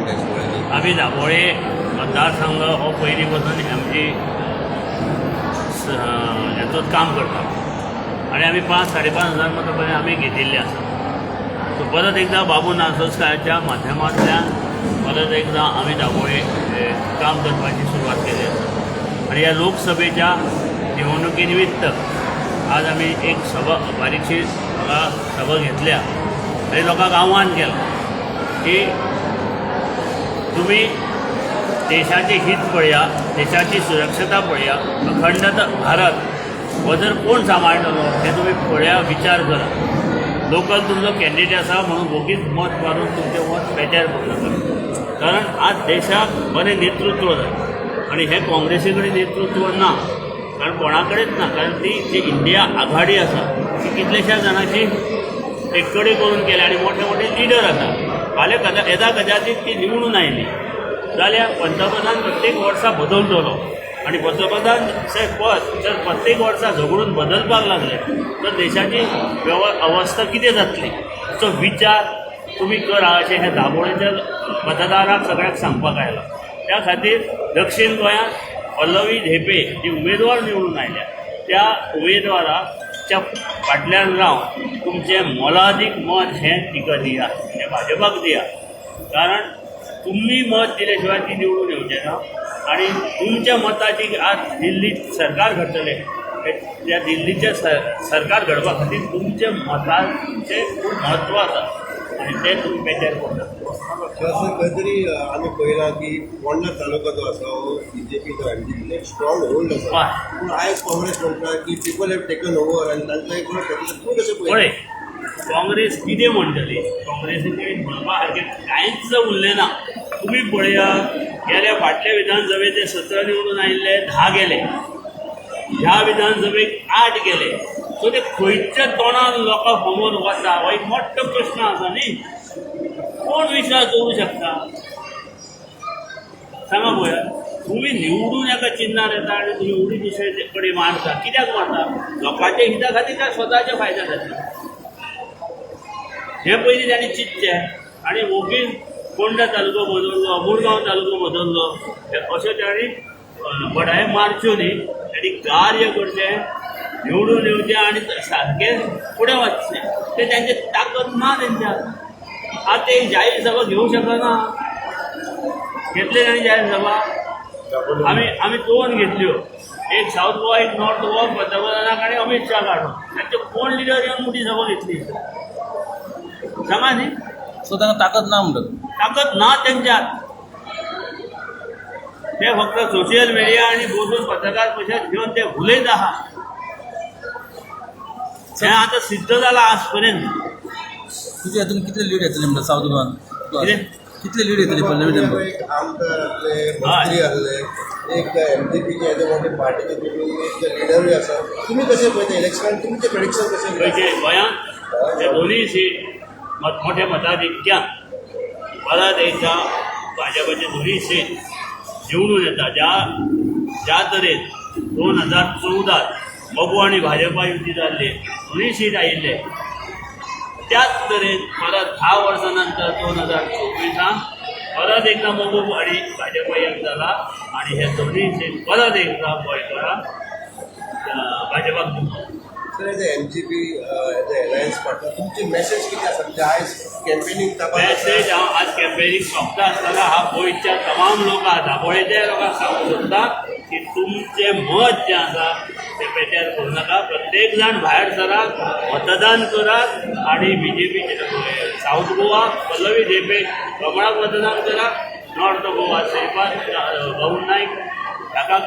आम्ही दाबोळे मतदारसंघ हो पयलीं पासून आमची हेचोच काम करता आनी आमी 5-5.5 मतां पर्यंत आमी घेतिल्ले आसा. सो परत एकदा बाबू नार्सोस्काराच्या माध्यमांतल्यान परत एकदा आमी दाबोळे काम करपाची सुरवात केली आसा. आनी ह्या लोकसभेच्या निवडणुकी निमित्त आज आमी एक सभा बारीकशी सभा घेतल्या आनी लोकांक आव्हान केलां की तुम्ही देशाचे हित पळया, देशाची सुरक्षता पळया, अखंड भारत हो जर कोण सांबाळटलो हे तुम्ही पळया, विचार करा. लोकल तुमचो कॅन्डिडेट आसा म्हणून वोगीच मत मारून तुमचें मत पेट्यार करूं नाका. कारण आज देशाक बरें नेतृत्व जाय आनी हे काँग्रेसी कडेन नेतृत्व ना, कारण कोणा कडेच ना. कारण ती जी इंडिया आघाडी आसा ती कितलेशा जाणांची एककडे करून केल्या आनी मोठे मोठे लिडर आसा. फाल्यां येदा कदाचित ती निवडून आयली जाल्यार पंतप्रधान प्रत्येक वर्सा बदलतलो आनी पंतप्रधानचें पद जर प्रत्येक वर्सा झगडून बदलपाक लागले तर देशाची अवस्था कितें जातली हाचो विचार तुमी करा अशें हे दाबोळेच्या मतदाराक सगळ्याक सांगपाक आयलां. त्या खातीर दक्षिण गोंयांत पल्लवी धेपे जी उमेदवार निवडून आयल्या त्या उमेदवाराच्या फाटल्यान रावन तुमचें मोलादीक मत हें तिका दिया, हें भाजपाक दिया. कारण तुम्ही मत दिल्या शिवाय ती निवडून येवचें ना आनी तुमच्या मताची आज दिल्लीत सरकार घडटलें. त्या दिल्लीचें सरकार घडपा खातीर तुमच्या मताचें खूब म्हत्व आसा आनी तें तुमी पेट्यार करतात. खंय तरी आमी पळयलां की पोंडा तालुका जो आसा हो BJP एक स्ट्रॉंग होल्ड आसा. पूण आयज काँग्रेस म्हणटा की पीपल हॅव टेकन ओवर आनी तांकां एक तुमी कशें पळय काँग्रेस कितें म्हणटली, काँग्रेसीचे म्हणपा सारकें कांयच उरलें ना. तुमी पळया गेल्या फाटल्या विधानसभेचे 17 निवडून आयिल्ले 10 गेले, ह्या विधानसभेक 8 गेले. सो ते खंयच्या तोंडान लोकां समोर वता हो एक मोठो प्रश्न आसा न्ही. कोण विश्वास दवरूं शकता सांगा पळया. तुम्ही निवडून एका चिन्हार येता आनी तुमी उडी दुसरे कडेन मारता. कित्याक मारता? लोकांच्या हिता खातीर काय स्वताच्या फायद्या खातीर? हे पयलीं तांणी चिंतचें आनी वोगीन पोंडा तालुको बदललो, मुरगांव तालुको बदललो अशें तांणी बडाय मारच्यो न्ही. तांणी कार्य करचें, निवडून येवचें आनी सारकें फुडें वचचें. तें तांचें ताकद ना तेंच्यात. आज ते जाहीर सभा घेवंक शकना. घेतले तांणी जाहीर सभा आमी 2 घेतल्यो, एक साऊथ गोवा एक नॉर्थ गोवा. पंतप्रधानाक आनी अमित शाह काडून तांचे कोण लिडर येवन मोठी सभा घेतली सांगा न्ही. सो तांकां ताकद ना म्हणटात. ताकद ना तेंच्यात. ते फक्त सोशियल मिडिया आनी बसून पत्रकार परिशद घेवन ते उलयत आहा. हें आतां सिद्ध जालां आज पर्यंत. तुजे हातून कितले लीड येतले म्हणटा साऊथ गोवान? कितले लीड येतले पल्लवी एक आमदार आसले, मंत्री आसले, एक MJPचे एज मोठे पार्टीचे तुमी एक लिडरूय आसा. तुमी कशें पळयता इलेक्शनान तुमचें प्रेडिक्शन कशें? खंयचे गोंयांत ते दोनूय सीट मोठ्या मताधिक्यान परत एकदा भाजपाचे दोनूय सीट निवडून येता. ज्या तरेन 2014 मगू आनी भाजपा युती जाल्ली दोनूय सीट आयिल्ले त्याच तरेन परत 10 वर्सां नंतर 2024 परत एकदा मगू आनी भाजपा एक जाला आनी हे दोनूय सीट परत एकदा गोंयकारा भाजपाक दिवं. Sir as MJP as alliance partner तुमची मेसेज कितें आसा? म्हणजे आयज कॅम्पेनींग मेसेज हांव आज कॅम्पेनींग सोंपता आसतना हांव गोंयच्या तमाम लोकांक दाबोळेच्या लोकांक सांगूंक सोदता की तुमचें मत जें आसा तें पेट्यार करूं नाका. प्रत्येक जाण भायर सरात, मतदान करात आनी BJP साऊथ गोवा पल्लवी धेपे कमळाक मतदान करात. नॉर्थ गोवा श्रीपाद गौर नायक ताका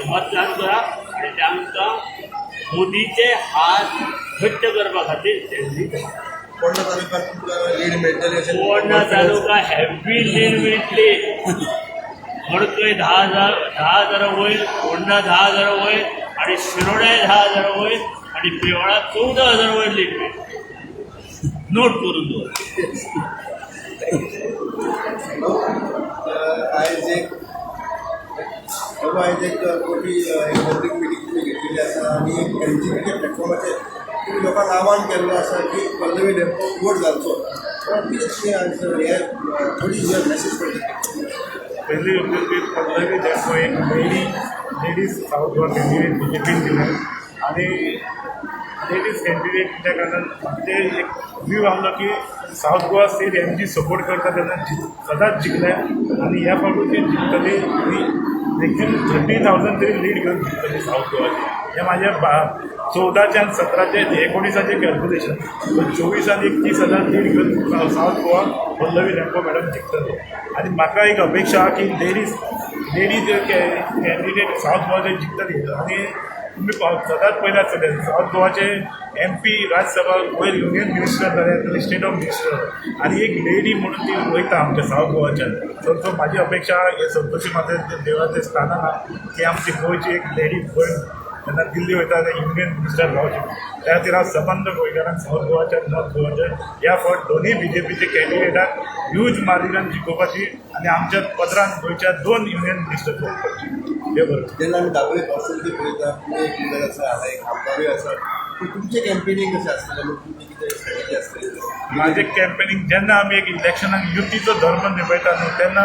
मतदान करात आनी तांकां मोदीचे हात घट्ट करपा खातीर त्यांनी पोंडा तालुक्यात तुमकां लीड मेळटली अशें? पोंडा तालुका हॅपी लीड मेळटली. मडकय 10,000 वयर, पोंडा 10,000 वयर आनी शिरोड्या 10,000 वयर आनी पेवळा 14,000 वयर लीड मेळटली. नोट करून दवर. आयज एक मोठी पब्लीक मिटींग तुमी घेतिल्ली आसा आनी MJPच्या प्लॅटफॉर्माचेर तुम्ही लोकांना आव्हान केल्लें आसा की पल्लवी धेपेक वोट घालचो. पहिली योग्य पद्धती ज्यामुळे एक लेडीज साऊथ गोवा कॅन्डिडेट BJPन दिलं आणि लेडीज कॅन्डिडेट त्या कारणान ते एक व्यू आलो की south Goa state MG support करता तेन्ना सदांच जिखले आणि ह्या फावटी ते जिखतले आणि देखील 30,000 तरी लीड घेऊन जिखतली साऊथ गोवाची हे माझ्या 14चे आणि 17चे 19चे कॅल्क्युलेशन 24 आणि 31,000 लीड घेऊन साऊथ गोवा पल्लवी लॅम्पो मॅडम जिखतले आणि म्हाका एक अपेक्षा हा की लेडीज कॅन्डिडेट साऊथ गोवाचे जिखतली आणि तुम्ही सदांच पयले आसतले साऊथ गोवाचे MP राज्यसभा वयर युनियन मिनिस्टर जाले स्टेट ऑफ मिनिस्टर आणि एक लेडी म्हणून ती वयता आमच्या साऊथ गोवाच्यान सो म्हाजी अपेक्षा हे संतोशी माते देवाचे स्थानान आहा की आमची गोंयची एक लेडी भयण जेन्ना दिल्ली वयता तेन्ना युनियन मिनिस्टर जावचे त्या खातीर हांव सबंद गोंयकारांक साऊथ गोवाच्या नॉर्थ गोवाच्या ह्या फावट दोनूय BJPचे कॅन्डिडेटाक ह्यूज मार्जिनान जिखोवपाची आणि आमच्या पदरान गोंयच्या 2 युनियन मिनिस्टर जावपाची हे बरोबर जेन्ना आमी धावे पर्सनली पळयता तुमी एक लिडर आसा हांगा एक आमदारूय आसा पूण तुमचें कॅम्पेनींग कशें आसतलें म्हणजे तुमची कितें स्ट्रॅटेजी आसतली माझे कॅम्पेनींग जेन्ना आमी एक इलेक्शनाक युतीचो धर्म निभयता न्हू तेन्ना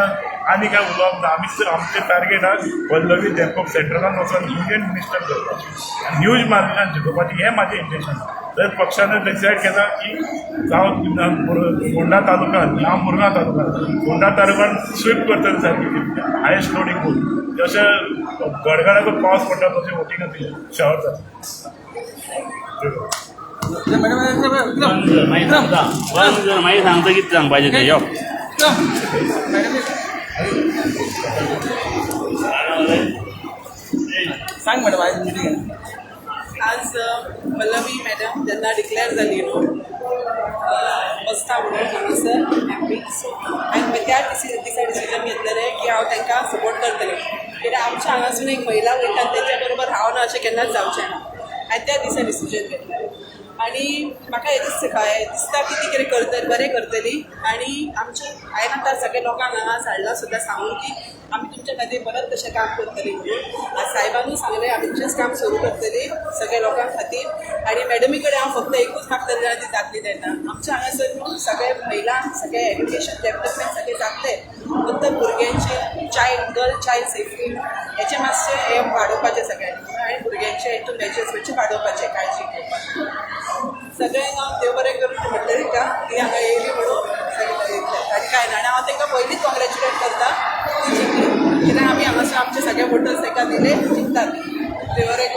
आनी काय उलोवप ना आमचे टार्गेट आहा पल्लवी लॅम्पो सेंट्रलान वचून युनियन मिनिस्टर करपाची आनी ह्यूज मार्जिनान जिखोवपाची हें म्हाजें इंटेंशन जर पक्षान डिसायड केला की साऊथ फोंडा तालुक्यांत हांव मुरगांव तालुक्यांत फोंडा तालुक्यांत स्वीप करतले सारकी हायेस्ट लोडिंग करून जशें गडगडाचो पावस पडटा तशें वोटिंग शहर जाता मागीर सांगता कितें सांगपाचें तें यो सांग मॅडम आज मिटींग आज पल्लवी मॅडम जेन्ना डिक्लेअर जाली न्हू बसता म्हणून हांगासर MP सो हांवें त्या दिसा डिसिजन घेतलेलें की हांव तांकां सपोर्ट करतलें कित्याक आमच्या हांगासून एक महिला वयता तेंच्या बरोबर हांव ना अशें केन्नाच जावचें ना हांवें त्या दिसा डिसिजन घेतलें आणि म्हाका हें दिसता की ती कितें करतली बरें करतली आणि आमचे हांवें आतां सगळ्या लोकांक हांगा साडला सुद्दां सांगून की आमी तुमच्या खातीर परत तशें काम करतली म्हणून आज साहेबानूय सांगलें आमी तुमचेंच काम सुरू करतली सगळ्या लोकां खातीर आणि मॅडमी कडेन हांव फक्त एकूच मागतलें जाल्यार ती जातली तेन्ना आमच्या हांगासर न्हू सगळे महिला सगळे एड्युकेशन डेव्हलपमेंट सगळें जातले फक्त भुरग्यांचे गर्ल चायल्ड सेफ्टी हेचें मातशें हें वाडोवपाचें सगळ्यांनी आनी भुरग्यांचे हेतून मेजर्स मातशें वाडोवपाचें काळजी घेवपाक सगळ्यांक हांव देव बरें करून म्हटलें का ती हांगा येयली म्हणून आनी कांय ना आनी हांव तांकां पयलींच कॉंग्रेच्युलेट करता ती जिंकली कित्याक आमी हांगासर आमचे सगळे वोटर्स ताका दिले जिंकतात देव बरें